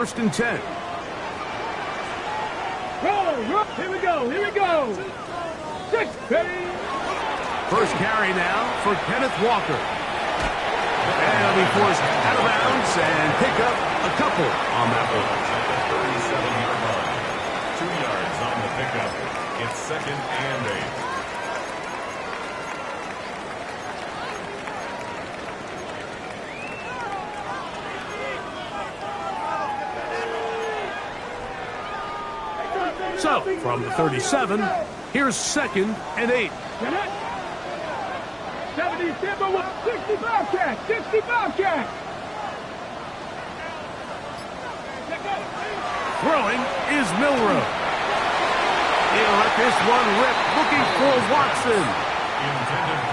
First and 10. Roll. Here we go. 6, First carry now for Kenneth Walker. And he'll be forced out of bounds and pick up a couple on that one. 37-yard line. 2 yards on the pickup. It's 2nd and 8. So, from the 37, here's 2nd and 8. 65 catch. Throwing is Milroe. He'll let this one rip, looking for Watson.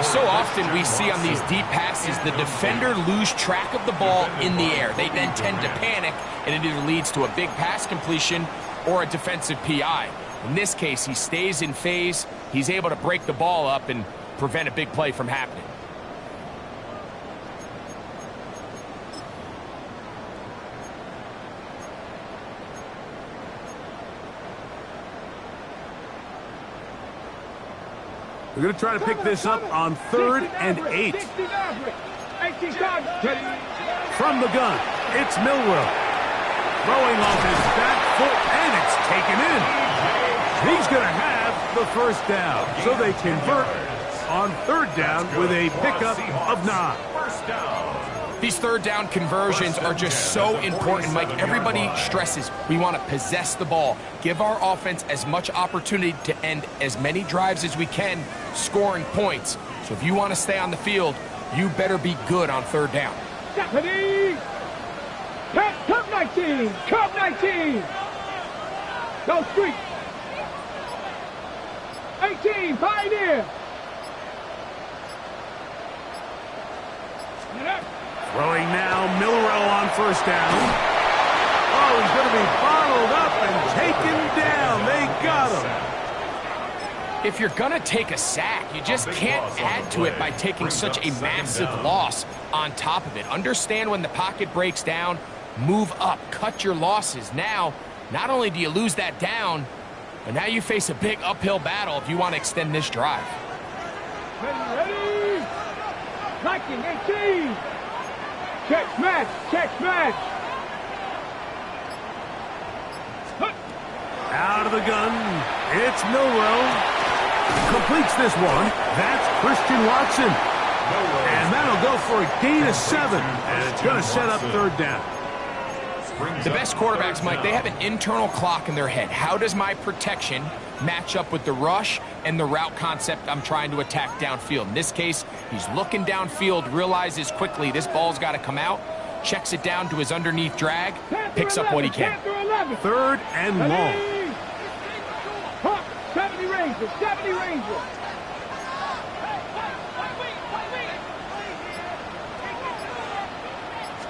So often we see on these deep passes the defender lose track of the ball in the air. They then tend to panic, and it either leads to a big pass completion or a defensive PI. In this case, he stays in phase. He's able to break the ball up and prevent a big play from happening. We're going to try to pick this up on 3rd and 8. From the gun, it's Milroe. Throwing off his back foot, and it's taken in. He's going to have the first down. So they convert on 3rd down with a pickup of 9. These 3rd down conversions are just so important, Mike. Everybody stresses we want to possess the ball, give our offense as much opportunity to end as many drives as we can, scoring points. So if you want to stay on the field, you better be good on 3rd down. Cup 19. Go street. 18, Pioneer. Throwing now, Milroe on 1st down. Oh, he's going to be bottled up and taken down. They got him. If you're going to take a sack, you just can't add to it by taking such a massive loss on top of it. Understand when the pocket breaks down, move up, cut your losses. Now, not only do you lose that down, but now you face a big uphill battle if you want to extend this drive. Ready? Viking 18. Check smash. Out of the gun, it's Milroe. Completes this one. That's Christian Watson. And that'll go for a gain of 7. And it's going to set up 3rd down. The best quarterbacks, Mike, they have an internal clock in their head. How does my protection match up with the rush and the route concept I'm trying to attack downfield? In this case, he's looking downfield, realizes quickly this ball's got to come out, checks it down to his underneath drag, picks up what he can. 3rd and long. 70 Rangers.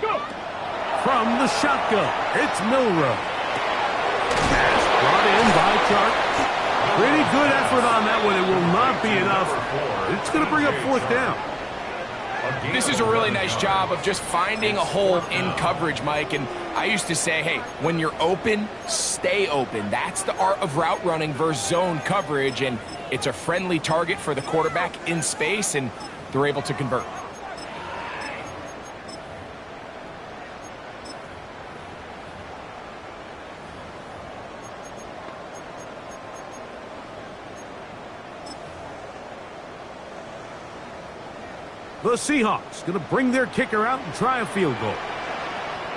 Go. From the shotgun, it's Milroe. Pass brought in by Chark. Pretty good effort on that one. It will not be enough. It's going to bring up 4th down. This is a really nice job of just finding a hole in coverage, Mike. And I used to say, hey, when you're open, stay open. That's the art of route running versus zone coverage. And it's a friendly target for the quarterback in space, and they're able to convert. The Seahawks going to bring their kicker out and try a field goal.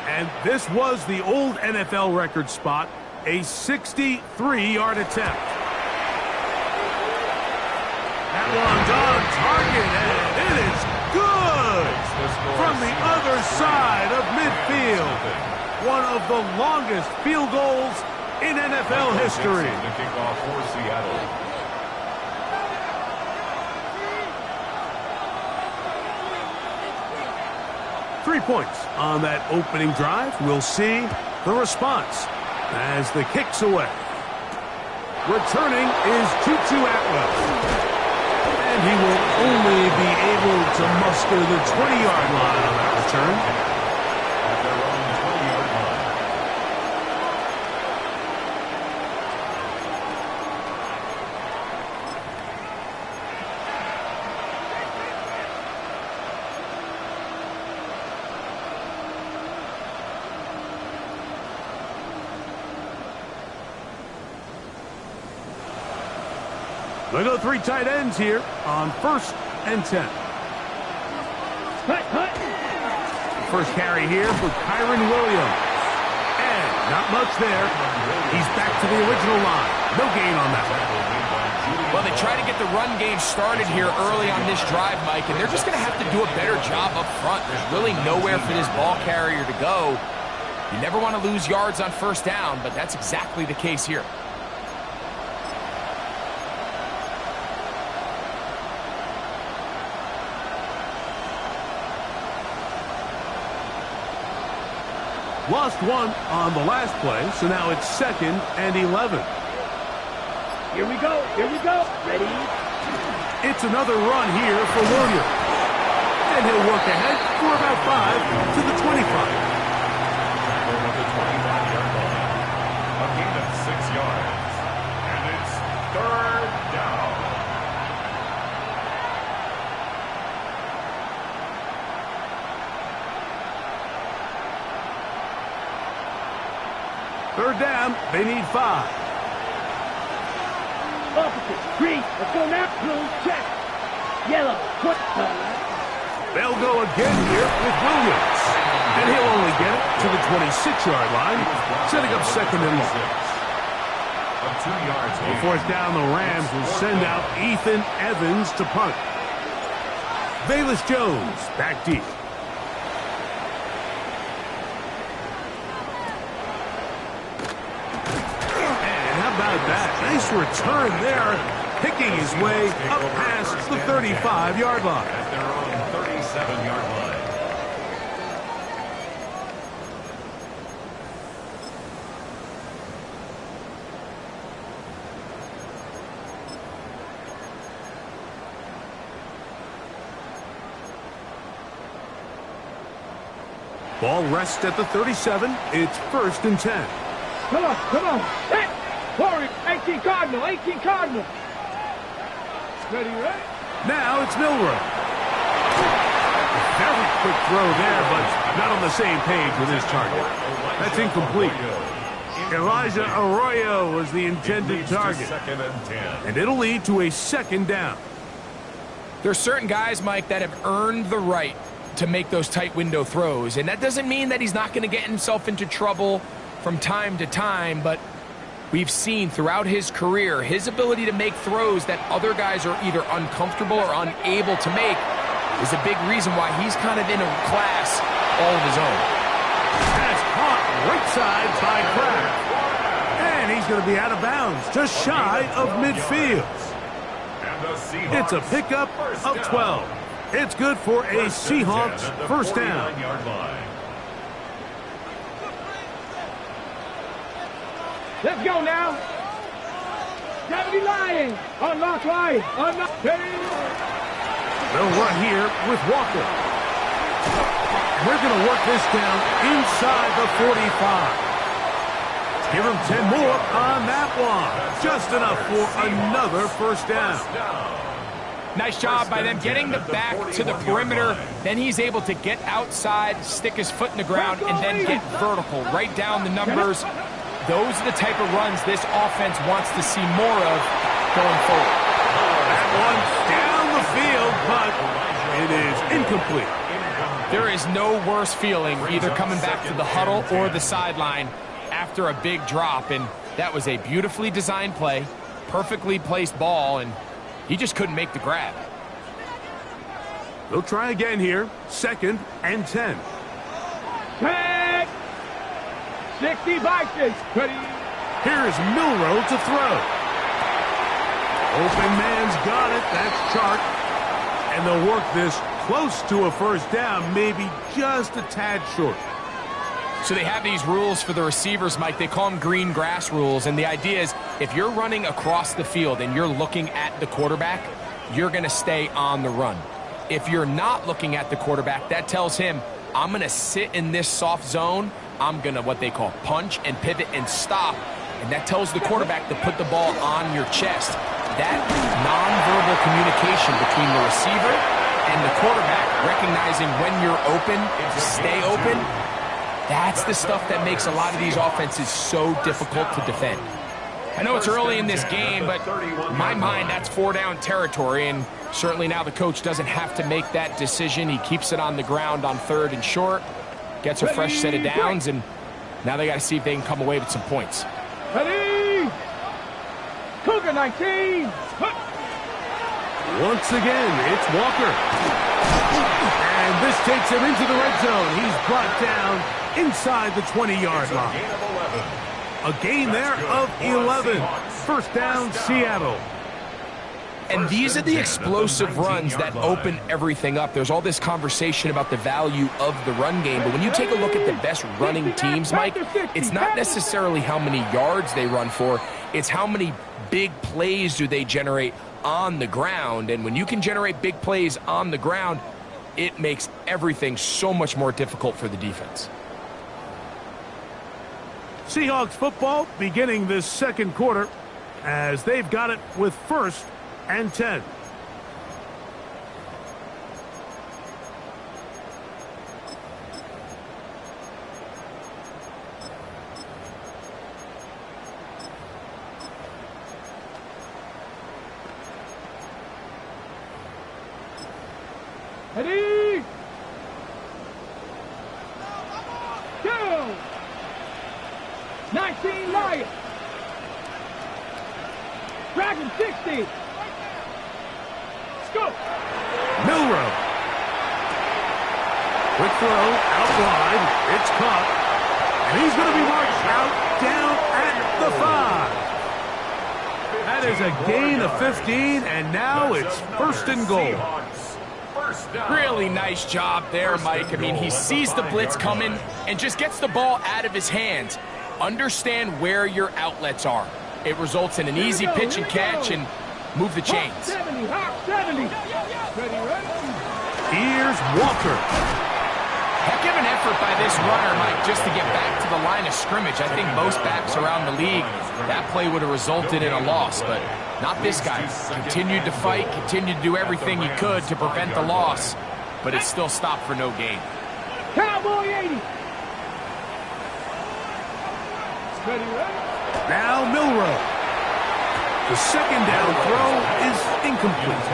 And this was the old NFL record spot, a 63-yard attempt. That one's on target, and it is good from the other side of midfield. One of the longest field goals in NFL history. The kickoff for Seattle. 3 points on that opening drive. We'll see the response as the kick's away. Returning is Tutu Atwell. And he will only be able to muster the 20-yard line on that return. At their own 20-yard line. They go 3 tight ends here on 1st and 10. First carry here for Kyron Williams. And not much there. He's back to the original line. No gain on that. Well, they try to get the run game started here early on this drive, Mike, and they're just going to have to do a better job up front. There's really nowhere for this ball carrier to go. You never want to lose yards on 1st down, but that's exactly the case here. Lost 1 on the last play, so now it's 2nd and 11. Here we go. Here we go. Ready? It's another run here for Williams. And he'll work ahead for about 5 to the 25. Tackle at the 25-yard line. A gain of 6 yards. And it's 3rd down. Third down, they need 5. Opposite. Green. Let's go now. Blue. Check. Yellow. Put. They'll go again here with Williams. And he'll only get it to the 26-yard line, setting up 2nd and long. 2 yards. On 4th down, the Rams will send out Ethan Evans to punt. Velus Jones back deep. About that. Nice return there, picking his way up past the 35-yard line. At their own 37-yard line. Ball rests at the 37. It's 1st and 10. Come on. Come on. Hit. Corey, 18 Cardinal, 18 Cardinal. Ready, right? Now it's Milroe. Very quick throw there, but not on the same page with his target. That's incomplete. Elijah Arroyo was the intended target. 2nd and 10. And it'll lead to a 2nd down. There's certain guys, Mike, that have earned the right to make those tight window throws, and that doesn't mean that he's not going to get himself into trouble from time to time, but we've seen throughout his career his ability to make throws that other guys are either uncomfortable or unable to make is a big reason why he's kind of in a class all of his own. Pass caught right side by Kraft. And he's going to be out of bounds, just shy of midfield. It's a pickup of 12. It's good for a Seahawks 1st down. Let's go now. Gravity Lion. Unlock Lion. Unlock. They'll run here with Walker. We're going to work this down inside the 45. Give him 10 more on that one. Just enough for another 1st down. Nice job by them getting the back to the perimeter. Then he's able to get outside, stick his foot in the ground, and then get vertical right down the numbers. Those are the type of runs this offense wants to see more of going forward. That one down the field, but it is incomplete. There is no worse feeling either coming back to the huddle or the sideline after a big drop, and that was a beautifully designed play, perfectly placed ball, and he just couldn't make the grab. They'll try again here, 2nd and 10. Tag! 60 boxes. Ready? Here's Milroe to throw. Open man's got it. That's Chark. And they'll work this close to a 1st down, maybe just a tad short. So they have these rules for the receivers, Mike. They call them green grass rules. And the idea is if you're running across the field and you're looking at the quarterback, you're going to stay on the run. If you're not looking at the quarterback, that tells him, I'm going to sit in this soft zone. I'm going to what they call punch and pivot and stop. And that tells the quarterback to put the ball on your chest. That nonverbal communication between the receiver and the quarterback, recognizing when you're open, to stay open, that's the stuff that makes a lot of these offenses so difficult to defend. I know it's early in this game, but in my mind, that's 4-down territory, and certainly now the coach doesn't have to make that decision. He keeps it on the ground on 3rd and short, gets a fresh set of downs, and now they got to see if they can come away with some points. Ready? Cougar 19. Once again, it's Walker. And this takes him into the red zone. He's brought down inside the 20-yard line. A gain there of 11. First down, Seattle. And these are the explosive runs that open everything up. There's all this conversation about the value of the run game, but when you take a look at the best running teams, Mike, it's not necessarily how many yards they run for, it's how many big plays do they generate on the ground. And when you can generate big plays on the ground, it makes everything so much more difficult for the defense. Seahawks football beginning this second quarter as they've got it with 1st and 10. Ready? Go! 19 Lions. Dragon 60. Scoop. Milrow. Quick throw, out wide. It's caught. And he's going to be marked out down at the 5. That is a gain of 15, and now it's 1st and goal. Really nice job there, Mike. I mean, he sees the blitz coming and just gets the ball out of his hands. Understand where your outlets are. It results in an easy pitch and catch and move the chains. 70, hop 70. Ready? Here's Walker. Heck of an effort by this runner, Mike, just to get back to the line of scrimmage. I think most backs around the league, that play would have resulted in a loss, but not this guy. Continued to fight, continued to do everything he could to prevent the loss, but it still stopped for no gain. Cowboy 80. Ready? Now Milrow. The second down throw is incomplete.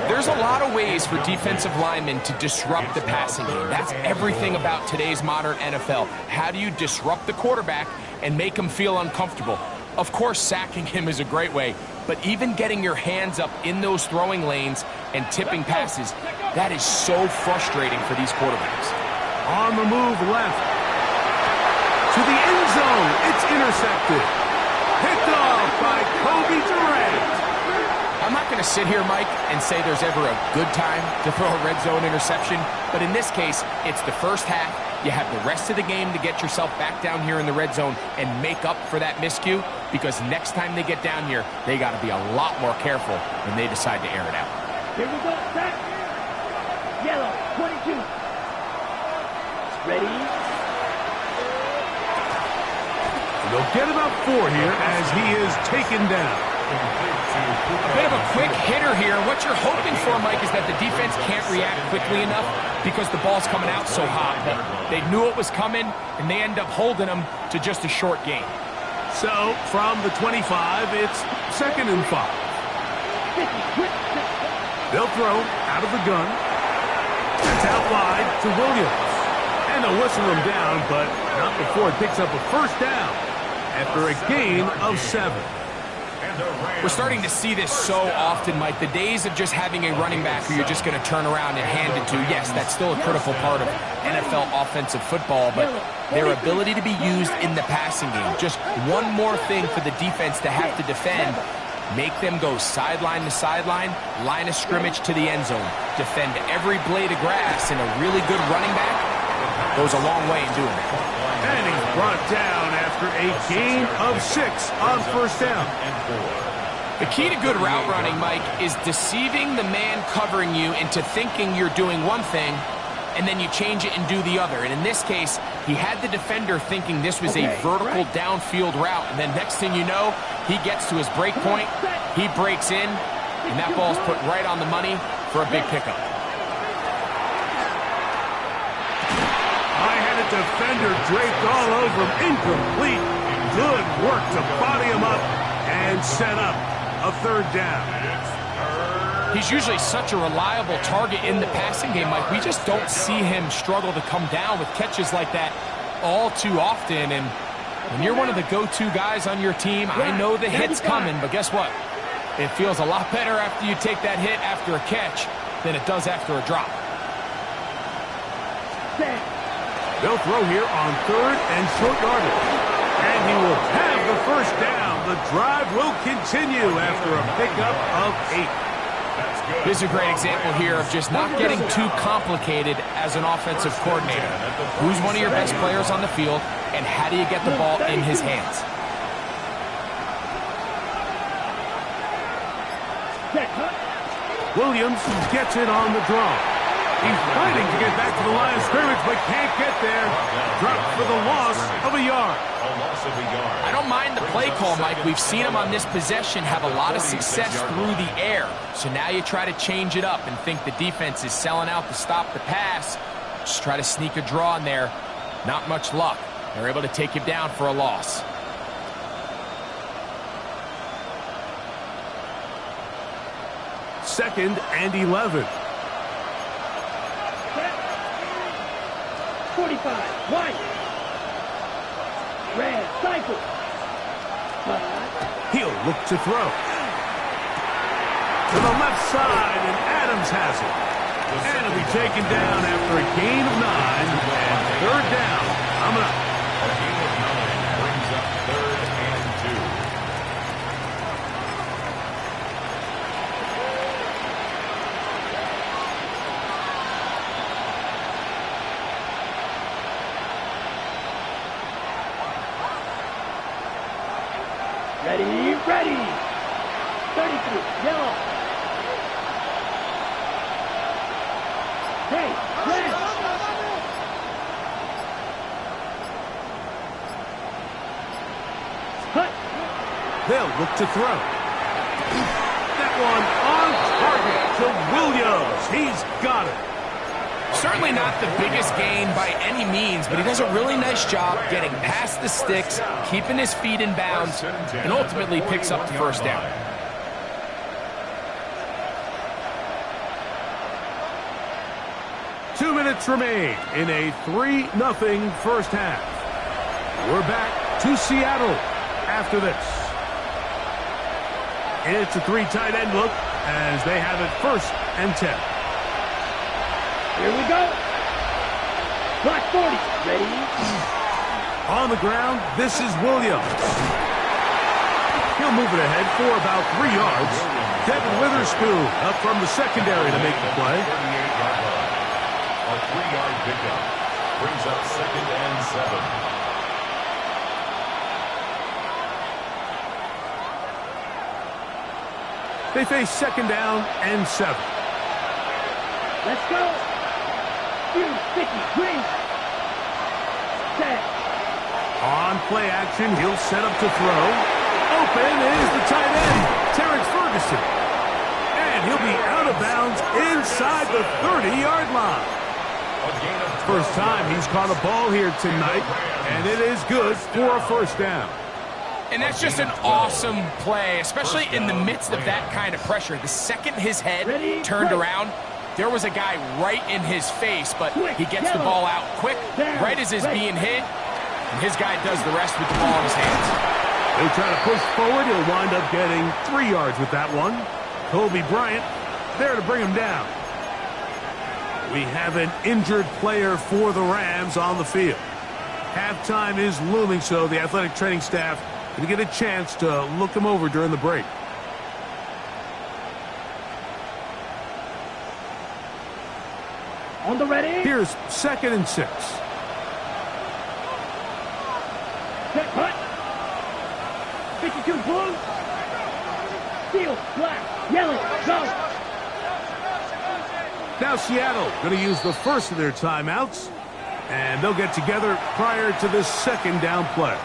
There's a lot of ways for defensive linemen to disrupt the passing game. That's everything about today's modern NFL. How do you disrupt the quarterback and make him feel uncomfortable? Of course, sacking him is a great way, but even getting your hands up in those throwing lanes and tipping passes, that is so frustrating for these quarterbacks. On the move left. To the end zone. It's intercepted. Picked off by Kobe Durant. I'm not going to sit here, Mike, and say there's ever a good time to throw a red zone interception, but in this case, it's the first half. You have the rest of the game to get yourself back down here in the red zone and make up for that miscue, because next time they get down here, they got to be a lot more careful when they decide to air it out. Here we go, set. Yellow, 22. Ready? They'll get about 4 here as he is taken down. A bit of a quick hitter here. What you're hoping for, Mike, is that the defense can't react quickly enough because the ball's coming out so hot. But they knew it was coming, and they end up holding them to just a short gain. So, from the 25, it's 2nd and 5. They'll throw out of the gun. It's out wide to Williams. And they'll whistle him down, but not before it picks up a first down after a gain of 7. We're starting to see this so often, Mike. The days of just having a running back who you're just going to turn around and hand it to, yes, that's still a critical part of NFL offensive football, but their ability to be used in the passing game, just one more thing for the defense to have to defend, make them go sideline to sideline, line of scrimmage to the end zone, defend every blade of grass, and a really good running back goes a long way in doing it. And he's brought down after a gain of 6 on first down. The key to good route running, Mike, is deceiving the man covering you into thinking you're doing one thing, and then you change it and do the other. And in this case, he had the defender thinking this was a vertical downfield route, and then next thing you know, he gets to his break point, he breaks in, and that ball's put right on the money for a big pickup. Defender draped all over him, incomplete. Good work to body him up and set up a third down. He's usually such a reliable target in the passing game, Mike. We just don't see him struggle to come down with catches like that all too often. And when you're one of the go-to guys on your team, I know the hit's coming, but guess what? It feels a lot better after you take that hit after a catch than it does after a drop. They'll throw here on third and short yardage. And he will have the first down. The drive will continue after a pickup of 8. This is a great example here of just not getting too complicated as an offensive coordinator. Who's one of your best players on the field, and how do you get the ball in his hands? Williams gets it on the draw. He's fighting to get back to the line of scrimmage, but can't get there. Dropped for the loss of a yard. I don't mind the play call, Mike. We've seen him on this possession have a lot of success through the air. So now you try to change it up and think the defense is selling out to stop the pass. Just try to sneak a draw in there. Not much luck. They're able to take him down for a loss. Second and 11. 45, white. Red, cycle. He'll look to throw. To the left side, and Adams has it. And it'll be taken down after a gain of 9. And third down coming up. A gain of 9 brings up 3rd and 2. Ready, ready. 33, yellow. Hey, red. Cut. They'll look to throw. That one on target to Williams. He's got it. Certainly not the biggest gain by any means, but he does a really nice job getting past the sticks, keeping his feet in bounds, and ultimately picks up the first down. Two minutes remain in a 3-0 first half. We're back to Seattle after this. It's a 3 tight end look as they have it 1st and 10. Here we go. Block 40. Ready? On the ground, this is Williams. He'll move it ahead for about 3 yards. Devin Witherspoon up from the secondary to make the play. 38-yard line. A 3-yard pickup brings up 2nd and 7. They face 2nd down and 7. Let's go. Sticky, green. Set. On play action, he'll set up to throw. Open is the tight end, Terrence Ferguson. And he'll be out of bounds inside the 30-yard line. First time he's caught a ball here tonight, and it is good for a first down. And that's just an awesome play, especially in the midst of that kind of pressure. The second his head turned around, there was a guy right in his face, but he gets the ball out quick, right as he's being hit, and his guy does the rest with the ball in his hands. They try to push forward. He'll wind up getting 3 yards with that one. Kobe Bryant there to bring him down. We have an injured player for the Rams on the field. Halftime is looming, so the athletic training staff going to get a chance to look him over during the break. On the ready. Here's 2nd and 6. Set, cut. 52 blue. Steel, black, yellow, go. Now Seattle going to use the first of their timeouts, and they'll get together prior to this 2nd down play.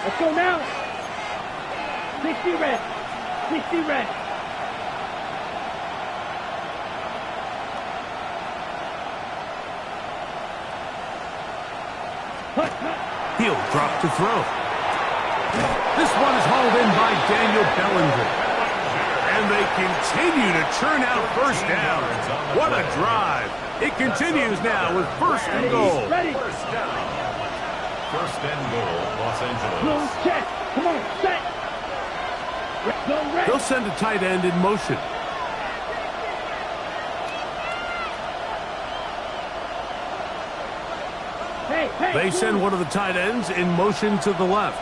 Let's go now. 60 red. 60 red. He'll drop to throw. This one is hauled in by Daniel Bellinger. And they continue to churn out first down. What a drive. It continues now with first and goal. Ready. First down. First and goal, Los Angeles. Blue check. Come on, set. Go red. They'll send a tight end in motion. Hey, They send one of the tight ends in motion to the left.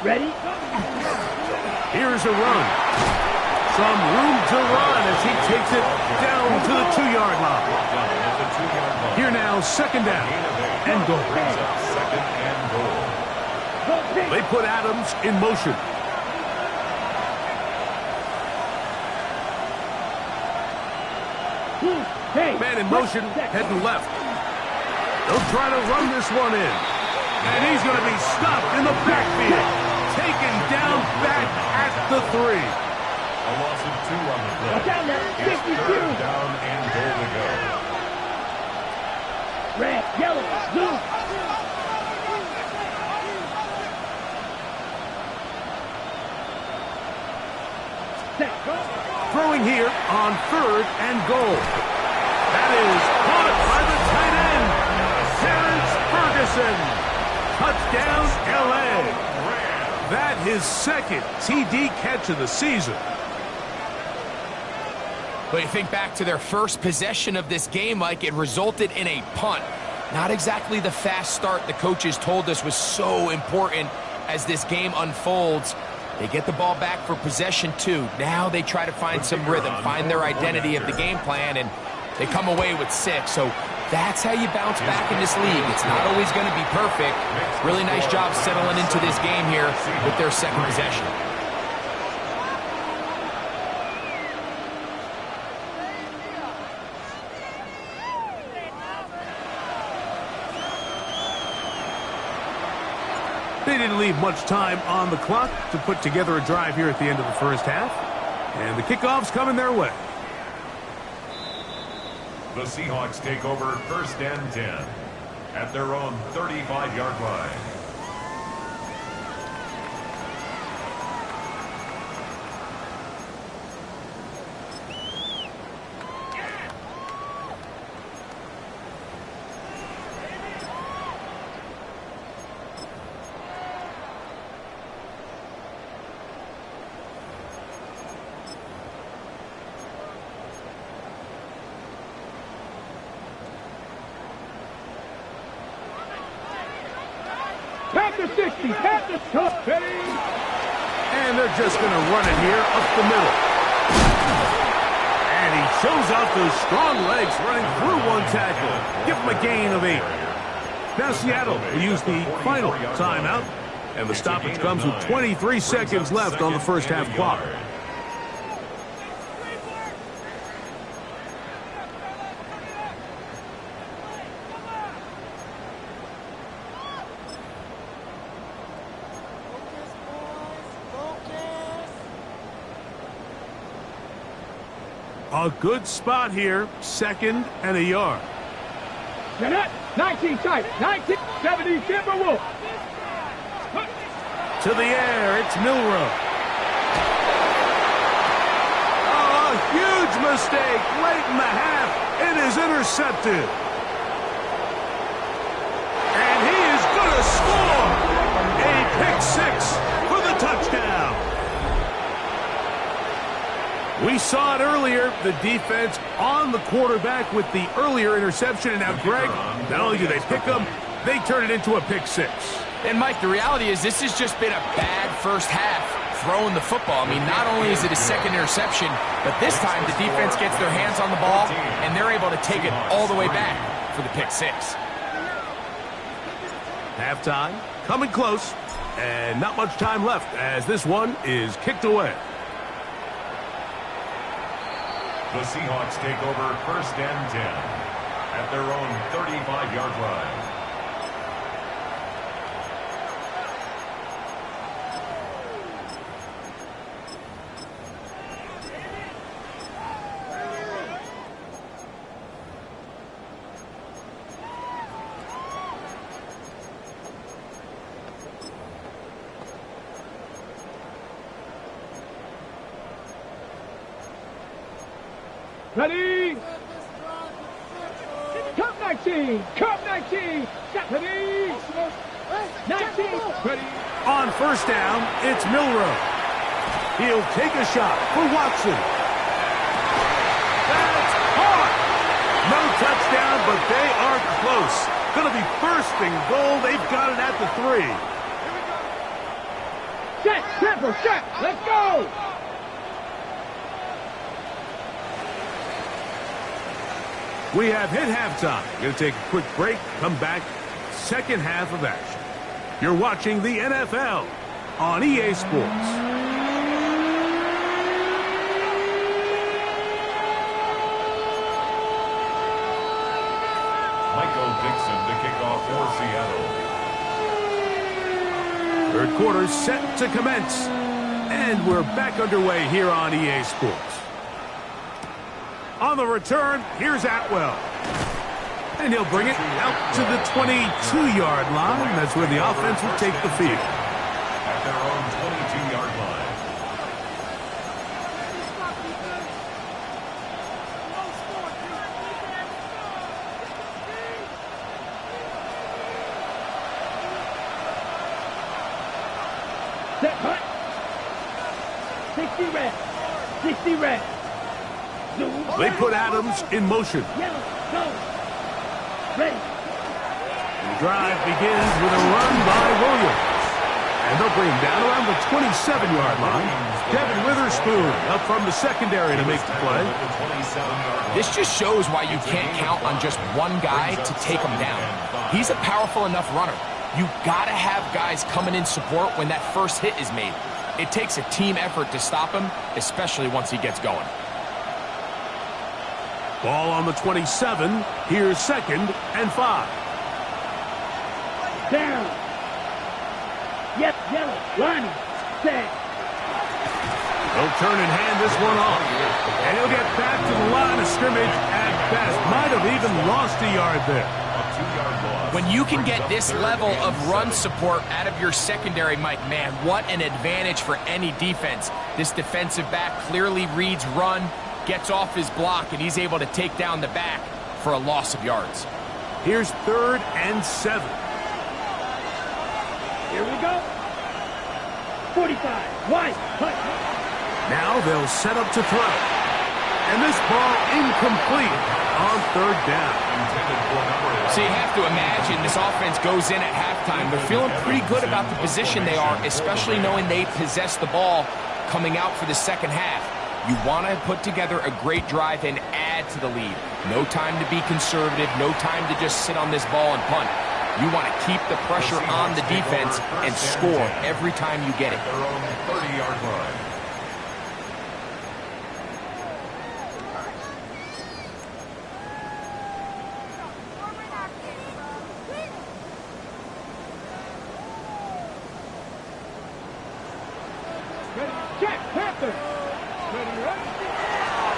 ready. Here's a run. Some room to run as he takes it down to the 2-yard line. Here now, second down and goal. Second and goal. They put Adams in motion. Man in motion, heading left. They'll try to run this one in. And he's going to be stopped in the backfield. Taken down back at the 3. A loss of 2 on the play. Down there, It's 52. third down and goal to go. Red, yellow, blue. Set, go. Throwing here on third and goal. That is caught by the tight end, Terrence Ferguson. Touchdown, L.A. That his second TD catch of the season. But you think back to their first possession of this game, Mike, it resulted in a punt. Not exactly the fast start the coaches told us was so important as this game unfolds. They get the ball back for possession 2. Now they try to find some rhythm, find their identity of the game plan, and they come away with 6. So that's how you bounce back in this league. It's not always going to be perfect. Really nice job settling into this game here with their second possession. They didn't leave much time on the clock to put together a drive here at the end of the first half. And the kickoff's coming their way. The Seahawks take over first and 10 at their own 35-yard line. Panther 60, Panther top, ready. And they're just going to run it here up the middle. And he shows off those strong legs running through one tackle. Give him a gain of 8. Now Seattle will use the final timeout. And the stoppage comes with 23 seconds left on the first half clock. A good spot here, second and a yard. Get up, 19 tight, 19, 70, Timberwolf. To the air, it's Milrow. Oh, a huge mistake late in the half. It is intercepted. And he is going to score. A pick-6 for the touchdown. We saw it earlier, the defense on the quarterback with the earlier interception. And now, Greg, not only do they pick them, they turn it into a pick-6. And, Mike, the reality is this has just been a bad first half throwing the football. I mean, not only is it a second interception, but this time the defense gets their hands on the ball, and they're able to take it all the way back for the pick-6. Halftime, coming close, and not much time left as this one is kicked away. The Seahawks take over first and 10 at their own 35-yard line. Ready? Cup 19. Cup 19. Ready? 19. Ready? On first down, it's Milrow. He'll take a shot for Watson. That's hard. No touchdown, but they are close. Going to be first and goal. They've got it at the 3. Set. Temper. Set. Let's go. We have hit halftime. Going to take a quick break. Come back. Second half of action. You're watching the NFL on EA Sports. Michael Dixon to kick off for Seattle. Third quarter set to commence. And we're back underway here on EA Sports. On the return, here's Atwell. And he'll bring it out to the 22-yard line. That's where the offense will take the field. At their own 22-yard line. Set. Hut. 60 red. 60 red. They put Adams in motion. Yellow. Go. Ready. The drive begins with a run by Williams. And they'll bring him down around the 27-yard line. Devin Witherspoon up from the secondary to make the play. This just shows why you can't count on just one guy to take him down. He's a powerful enough runner. You gotta have guys coming in support when that first hit is made. It takes a team effort to stop him, especially once he gets going. Ball on the 27. Here's 2nd and 5. Down. Yep, yellow. Line. Set. They'll turn and hand this one off. And he'll get back to the line of scrimmage at best. Might have even lost a yard there. A 2-yard loss. When you can get this level of run support out of your secondary, Mike, man, what an advantage for any defense. This defensive back clearly reads run, gets off his block, and he's able to take down the back for a loss of yards. Here's 3rd and 7. Here we go. 45. Wide. Hut. Now they'll set up to throw. And this ball incomplete on 3rd down. So you have to imagine this offense goes in at halftime. They're feeling pretty good about the position they are, especially knowing they possess the ball coming out for the second half. You want to put together a great drive and add to the lead. No time to be conservative, no time to just sit on this ball and punt. You want to keep the pressure on the defense and score every time you get it. Their own 30-yard line. Ready. Check. Panther. Ready. Run.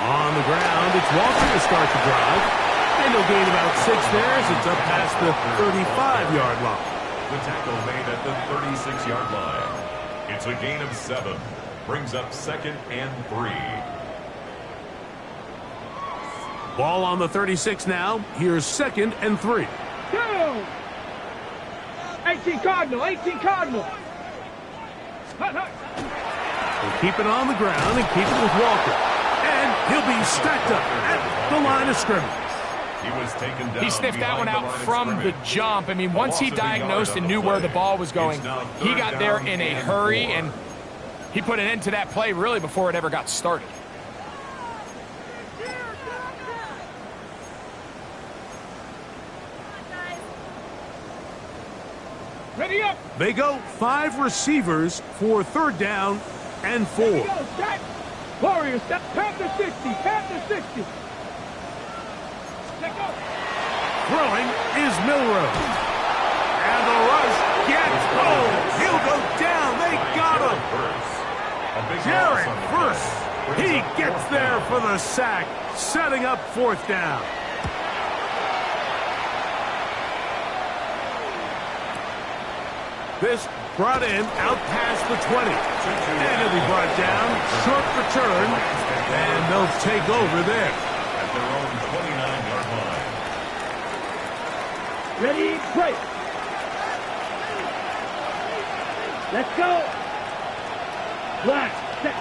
On the ground, it's Walker to start the drive. And they'll gain about 6 there as it's up past the 35-yard line. The tackle made at the 36-yard line. It's a gain of 7. Brings up 2nd and 3. Ball on the 36 now. Here's 2nd and 3. Go. 18 Cardinal. 18 Cardinal. Hut, hut. They'll keep it on the ground and keep it with Walker. And he'll be stacked up at the line of scrimmage. He was taken down. He sniffed that one behind out the line of from the scrimmage. jump. I mean, once he diagnosed and knew where the ball was going, he got there in a hurry, and he put an end to that play really before it ever got started. Ready up. They go 5 receivers for 3rd down and 4. Go. Set. Warriors. Step. Panther 60. Panther 60. Let go. Throwing is Milrow. And the rush gets home. He'll go down. They got him. Jared Verse. He gets there for the sack, setting up 4th down. This brought in out past the 20. And he'll be brought down. Short return. And they'll take over there. their own 29-yard line. Ready, break. Let's go. Black, set.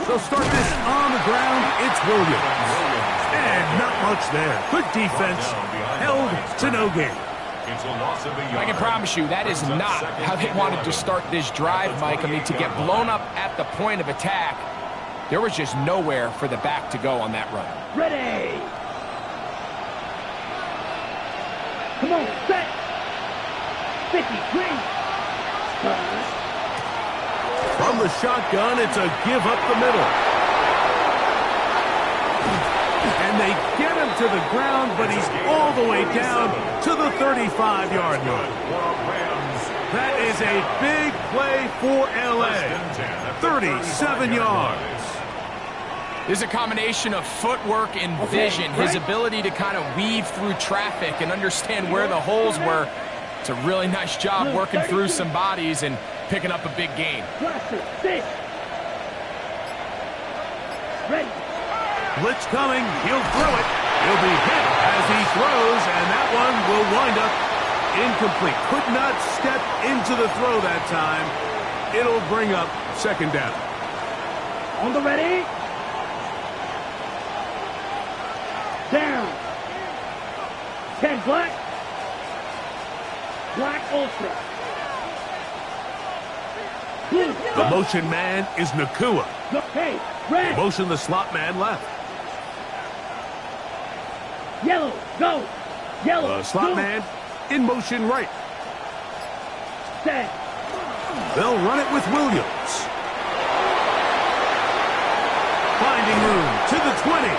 They'll start this on the ground. It's Williams. And not much there. Good defense. Held to no gain. It's a loss of a yard. I can promise you that is not how they wanted to start this drive, Mike. I mean, to get blown up at the point of attack, there was just nowhere for the back to go on that run. Ready. Come on, set. 53. From the shotgun, it's a give up the middle. And they get him to the ground, but he's all the way down to the 35-yard line. That is a big play for L.A. 37 yards. There's a combination of footwork and vision, his ability to kind of weave through traffic and understand where the holes were. It's a really nice job working through some bodies and picking up a big gain. Ready. Blitz coming. He'll throw it. He'll be hit as he throws, and that one will wind up incomplete. Could not step into the throw that time. It'll bring up second down. On the ready. Down. 10 black. Black ultra. Blue. The motion man is Nakua. Hey, red. Motion the slot man left. Yellow. Go. Yellow. The slot go. man in motion right. Set. They'll run it with Williams. Finding room to the 20.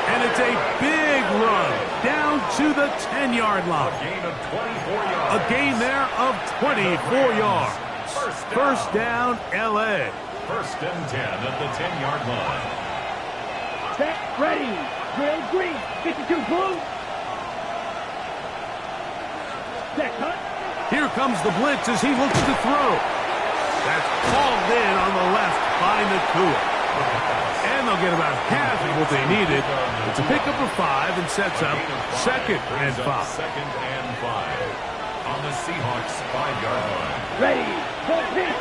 And it's a big run down to the 10-yard line. A gain of 24 yards. A gain there of 24 yards. First down, L.A. First and 10 at the 10-yard line. Set. Ready. Drill green. 52 blue. Set. Cut. Here comes the blitz as he looks to throw. That's called in on the left by Nakua. And they'll get about half of what they needed. It's a pickup of 5 and sets up second and 5. Second and 5 on the Seahawks 5-yard line. Ready. Go pitch.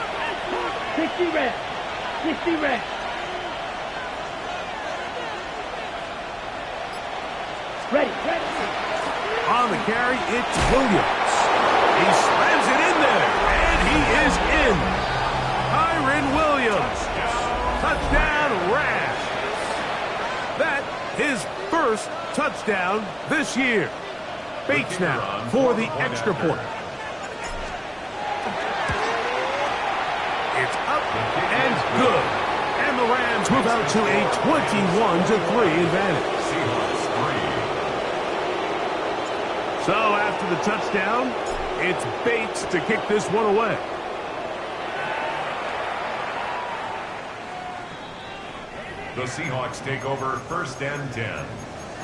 60 red. 60 red. Ready. Ready. On the carry, it's Williams. He slams it in there, and he is in. Kyren Williams. Touchdown, Rams. That his first touchdown this year. Bates now for the extra point. It's up and good. And the Rams move out to a 21-3 advantage. So after the touchdown, it's Bates to kick this one away. The Seahawks take over first and 10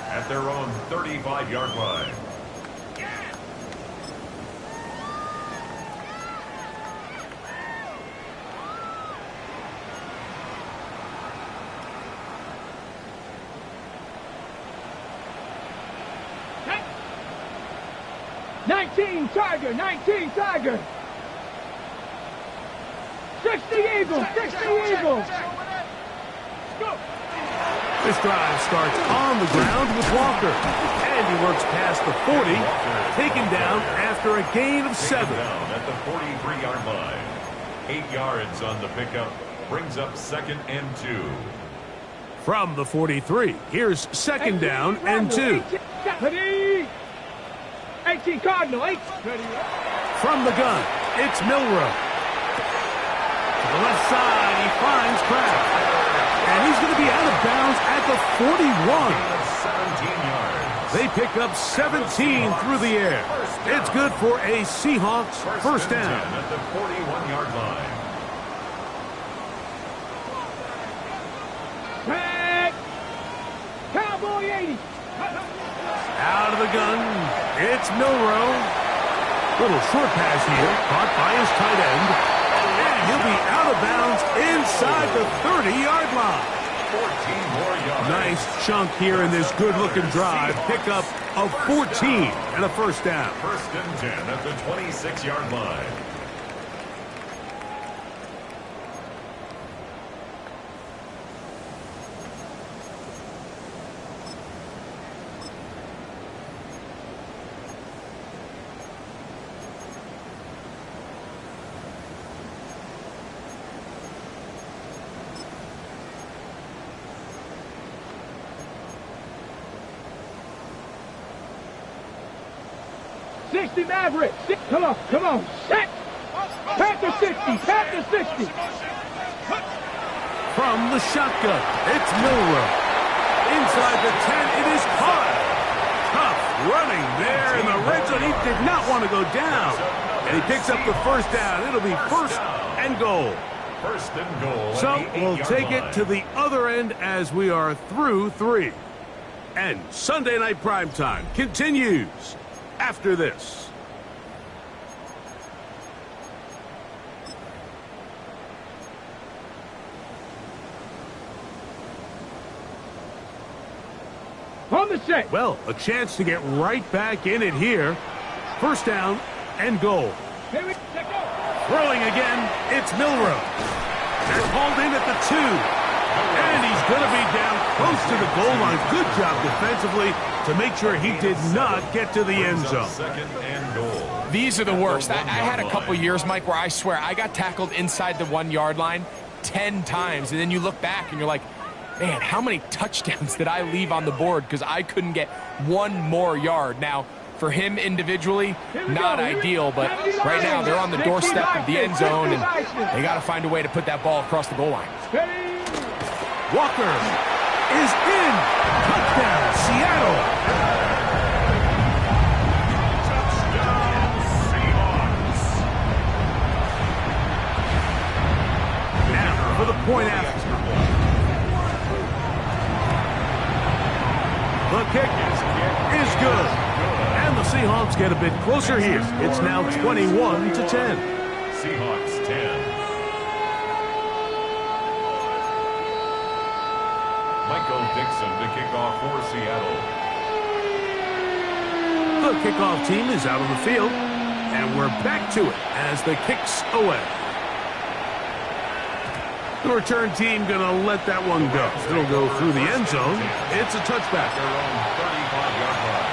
at their own 35-yard line. Tiger, 19 Tiger. 60 Eagles, 60 Eagles. Go. This drive starts on the ground with Walker. And he works past the 40, taken down after a gain of 7. Down at the 43-yard line. 8 yards on the pickup. Brings up second and 2. From the 43, here's second down and 2. 18 Cardinal, 8. From the gun, it's Milrow. To the left side, he finds Kraft. And he's going to be out of bounds at the 41. 17 yards. They pick up 17 through the air. It's good for a Seahawks first down. At the 41-yard line. Back. Cowboy 80. Out of the gun, it's Milrow. Little short pass here, caught by his tight end. And he'll be out of bounds inside the 30-yard line. 14 more yards. Nice chunk here in this good-looking drive. Pickup of 14 and a first down. First and 10 at the 26-yard line. Maverick, come on, set! Panther 60, Panther 60! From the shotgun, it's Milrow. Inside the 10, it is caught. Tough running there in the red zone. He did not want to go down. And he picks up the first down. It'll be first and goal. First and goal. So we'll take it to the other end as we are through 3. And Sunday Night Primetime continues after this. On the set. Well, a chance to get right back in it here. First down and goal. Here we go. Throwing again, it's Milrow. They're called in at the 2. And he's going to be down close to the goal line. Good job defensively to make sure he did not get to the end zone. Second and goal. These are the worst. I had a couple years, Mike, where I swear I got tackled inside the 1-yard line 10 times. And then you look back and you're like, man, how many touchdowns did I leave on the board because I couldn't get one more yard? Now, for him individually, not ideal, but right now they're on the doorstep of the end zone, and they got to find a way to put that ball across the goal line. Walker is in. Touchdown, Seattle. Touchdown, Seahawks. Now for the point after. The kick is good. And the Seahawks get a bit closer here. It's now 21-10. Seahawks 10. Michael Dixon to kick off for Seattle. The kickoff team is out on the field. And we're back to it as the kick's away. The return team going to let that one go. It'll go through the end zone. It's a touchback. Their own 35-yard line.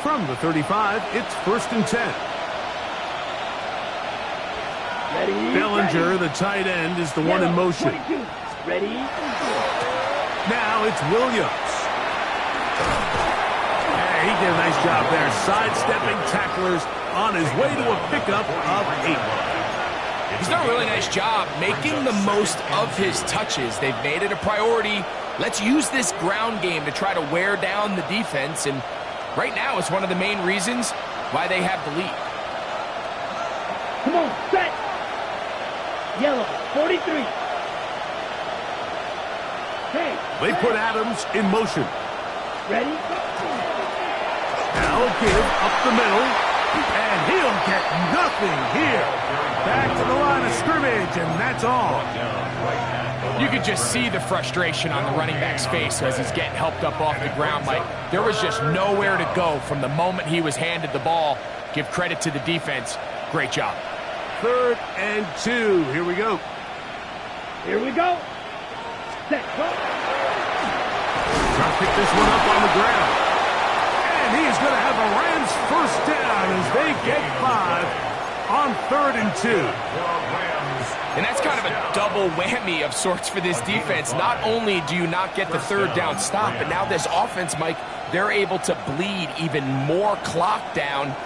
From the 35, it's first and 10. Bellinger, the tight end, is the one in motion. Ready? Now it's Williams. Hey, he did a nice job there, sidestepping tacklers on his way to a pickup of 8. He's done a really nice job making the most of his touches. They've made it a priority. Let's use this ground game to try to wear down the defense, and right now it's one of the main reasons why they have the lead. Come on, set! Yellow, 43. Hey. They put Adams in motion. Ready? Now a give up the middle, and he'll get nothing here. Back to the line of scrimmage, and that's all. You could just see the frustration on the running back's face as he's getting helped up off the ground, Mike. There was just nowhere to go from the moment he was handed the ball. Give credit to the defense. Great job. 3rd and 2. Here we go. Here we go. Set, go. Trying to pick this one up on the ground. And he's going to have a Rams first down as they get 5 on 3rd and 2. And that's kind of a double whammy of sorts for this defense. Not only do you not get the 3rd down stop, but now this offense, Mike, they're able to bleed even more clock down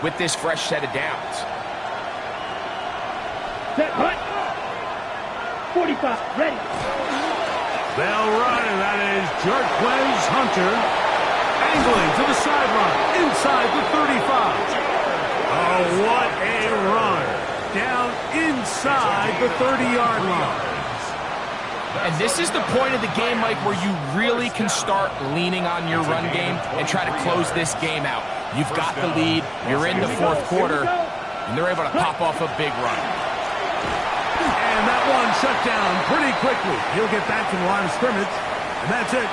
with this fresh set of downs. Set, hut. 45, ready. They'll run, and that is Jarquez Hunter angling to the sideline inside the 35. Oh, what a run. Down inside the 30-yard line. And this is the point of the game, Mike, where you really can start leaning on your run game and try to close this game out. You've got the lead, you're in the fourth quarter, and they're able to pop off a big run. And that one shut down pretty quickly. He'll get back to the line of scrimmage, and that's it.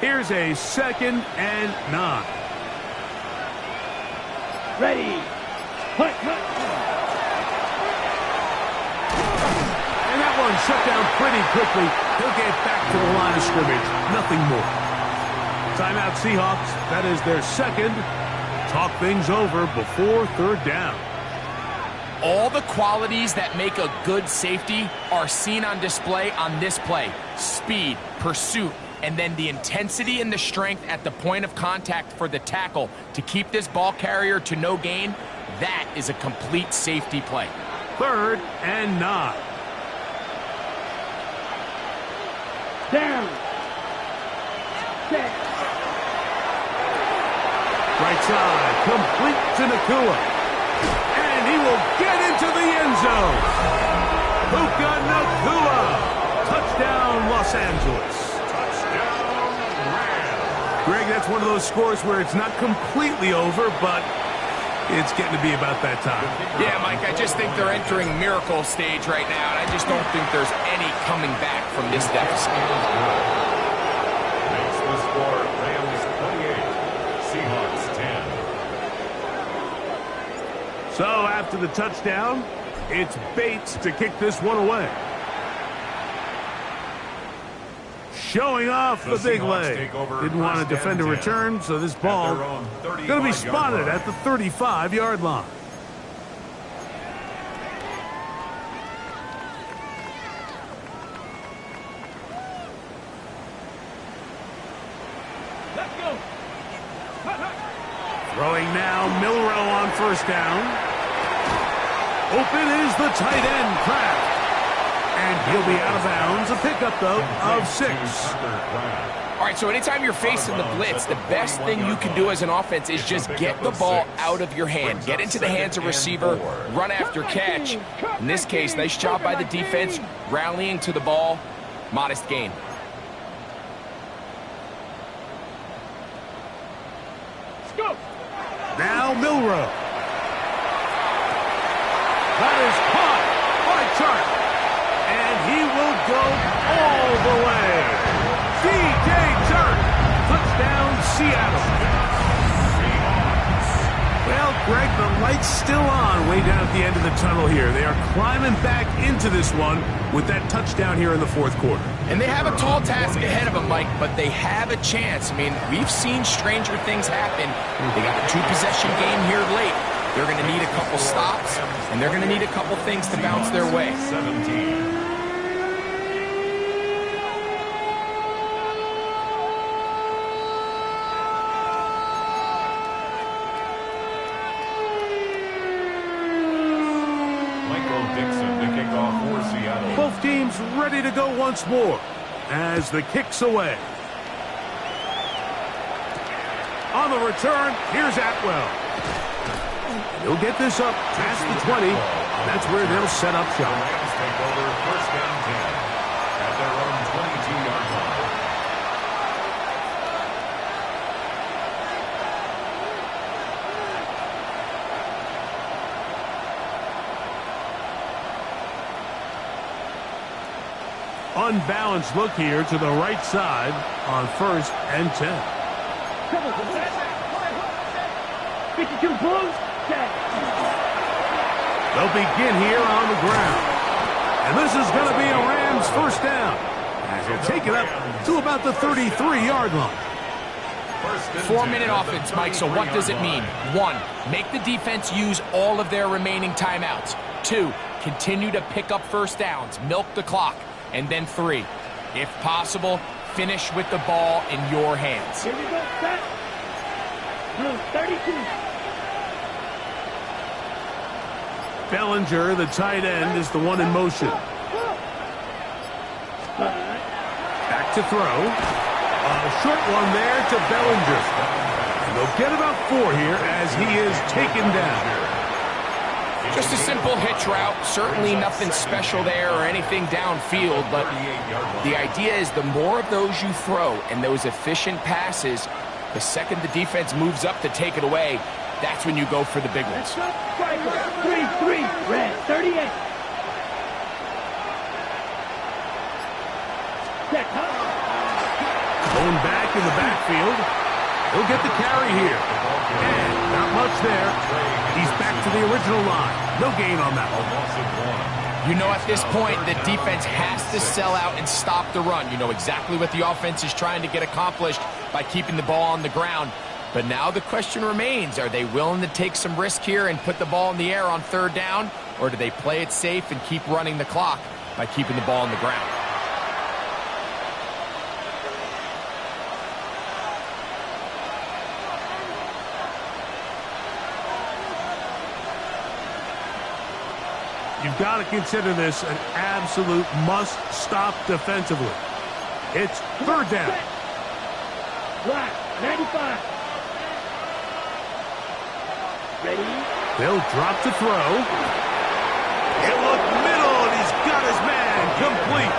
Here's a 2nd and 9. Ready. Hunt. And that one shut down pretty quickly. He'll get back to the line of scrimmage. Nothing more. Timeout Seahawks. That is their 2nd. Talk things over before 3rd down. All the qualities that make a good safety are seen on display on this play. Speed, pursuit, and then the intensity and the strength at the point of contact for the tackle to keep this ball carrier to no gain. That is a complete safety play. 3rd and 9. Down. Set. Right side, complete to Nakua. And he will get into the end zone. Puka Nakua. Touchdown, Los Angeles. Greg, that's one of those scores where it's not completely over, but it's getting to be about that time. Yeah, Mike, I just think they're entering miracle stage right now, and I just don't think there's any coming back from this deficit. Makes the score Rams 28, Seahawks 10. So after the touchdown, it's Bates to kick this one away. Showing off the big leg. Didn't want to defend a return, so this ball going to be spotted at the 35-yard line. Let's go. Throwing now, Milrow on 1st down. Open is the tight end, Kraft. And he'll be out of bounds. A pickup, though, of 6. All right, so anytime you're facing the blitz, the best thing you can do as an offense is just get the ball out of your hand. Get into the hands of receiver, run after catch. In this case, nice job by the defense, rallying to the ball. Modest gain. Let's go. Now Milrow. That is caught by Chark. And he will go all the way. DJ Chark. Touchdown, Seattle. Well, Greg, the light's still on way down at the end of the tunnel here. They are climbing back into this one with that touchdown here in the 4th quarter. And they have a tall task ahead of them, Mike, but they have a chance. I mean, we've seen stranger things happen. They got a 2-possession game here late. They're going to need a couple stops, and they're going to need a couple things to bounce their way. 17. Both teams ready to go once more as the kick's away. On the return, here's Atwell. He'll get this up past the 20. That's where they'll set up shop. The Rams take over 1st down 10 at their own 22-yard line. Unbalanced look here to the right side on 1st and 10. 52 Blues. They'll begin here on the ground. And this is going to be a Rams 1st down. As they'll take it up to about the 33-yard line. 4-minute offense, Mike, so what does it mean? 1, make the defense use all of their remaining timeouts. 2, continue to pick up 1st downs, milk the clock. And then 3, if possible, finish with the ball in your hands. Here we go, set. 32. Bellinger, the tight end, is the one in motion. Back to throw. A short one there to Bellinger. And they'll get about 4 here as he is taken down. Just a simple hitch route. Certainly nothing special there or anything downfield, but the idea is the more of those you throw and those efficient passes, the second the defense moves up to take it away, that's when you go for the big ones. 3-3, red, 38. Going back in the backfield. He'll get the carry here. And not much there. He's back to the original line. No gain on that one. You know, at this point, the defense has to sell out and stop the run. You know exactly what the offense is trying to get accomplished by keeping the ball on the ground. But now the question remains, are they willing to take some risk here and put the ball in the air on 3rd down? Or do they play it safe and keep running the clock by keeping the ball on the ground? You've got to consider this an absolute must-stop defensively. It's 3rd down. Black, 95. Ready? They'll drop to throw. He'll look middle, and he's got his man complete.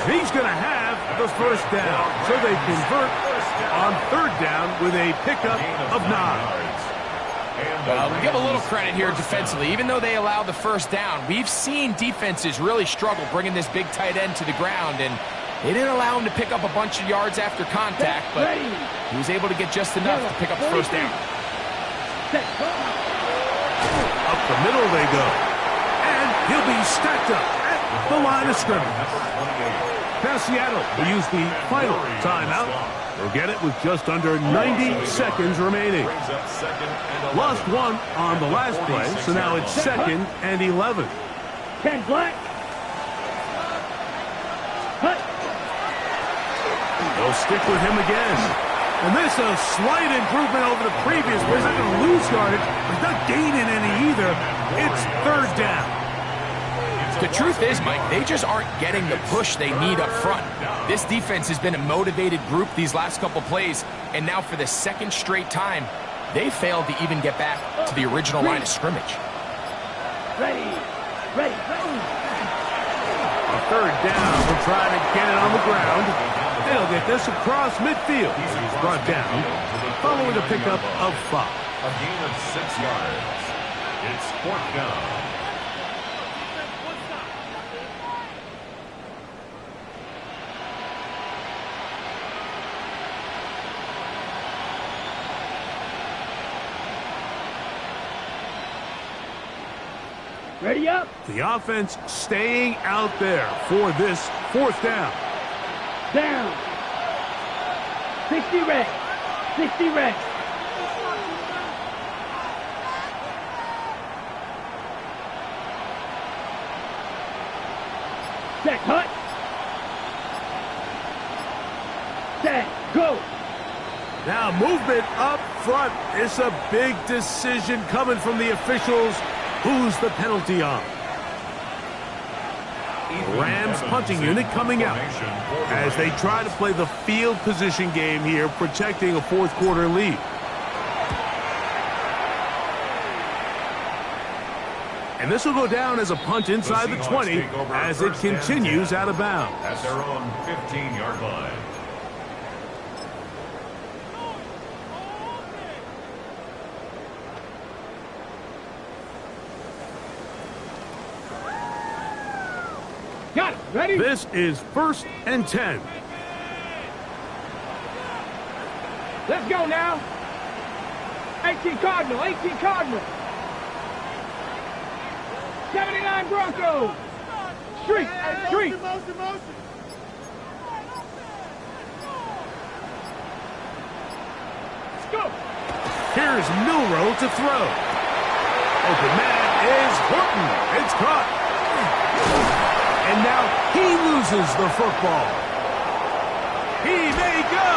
He's going to have the 1st down. So they convert on 3rd down with a pickup of 9. We'll give a little credit here defensively. Even though they allow the 1st down, we've seen defenses really struggle bringing this big tight end to the ground, and they didn't allow him to pick up a bunch of yards after contact, but he was able to get just enough to pick up the 1st down. Up the middle they go. And he'll be stacked up at the line of scrimmage. Now Seattle will use the final timeout. They'll get it with just under 90 seconds remaining. Lost 1 on the last play, so now it's 2nd and 11. 10 black. They'll stick with him again. And this a slight improvement over the previous. He's not going to lose yardage. He's not gaining any either. It's 3rd down. The truth is, Mike, they just aren't getting the push they need up front. This defense has been a motivated group these last couple plays, and now for the 2nd straight time, they failed to even get back to the original line of scrimmage. Ready. Ready. A 3rd down. We'll try to get it on the ground. They'll get this across midfield. He's brought down following a pickup of 5. A gain of 6 yards. It's 4th down. Ready up. The offense staying out there for this 4th down. Down. 60 red. 60 red. Set, hut. Set, go. Now movement up front. It's a big decision coming from the officials. Who's the penalty on? Rams punting unit coming out as they try to play the field position game here, protecting a 4th quarter lead. And this will go down as a punt inside the 20 as it continues out of bounds. At their own 15-yard line. Got it. Ready? This is 1st and 10. Let's go now. 18 Cardinal. 18 Cardinal. 79 Broncos. Street. Street. Let's go. Here's Milrow to throw. Open man is Horton. It's caught. And now he loses the football. He may go.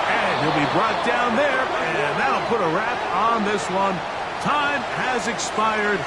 And he'll be brought down there, and that'll put a wrap on this one. Time has expired.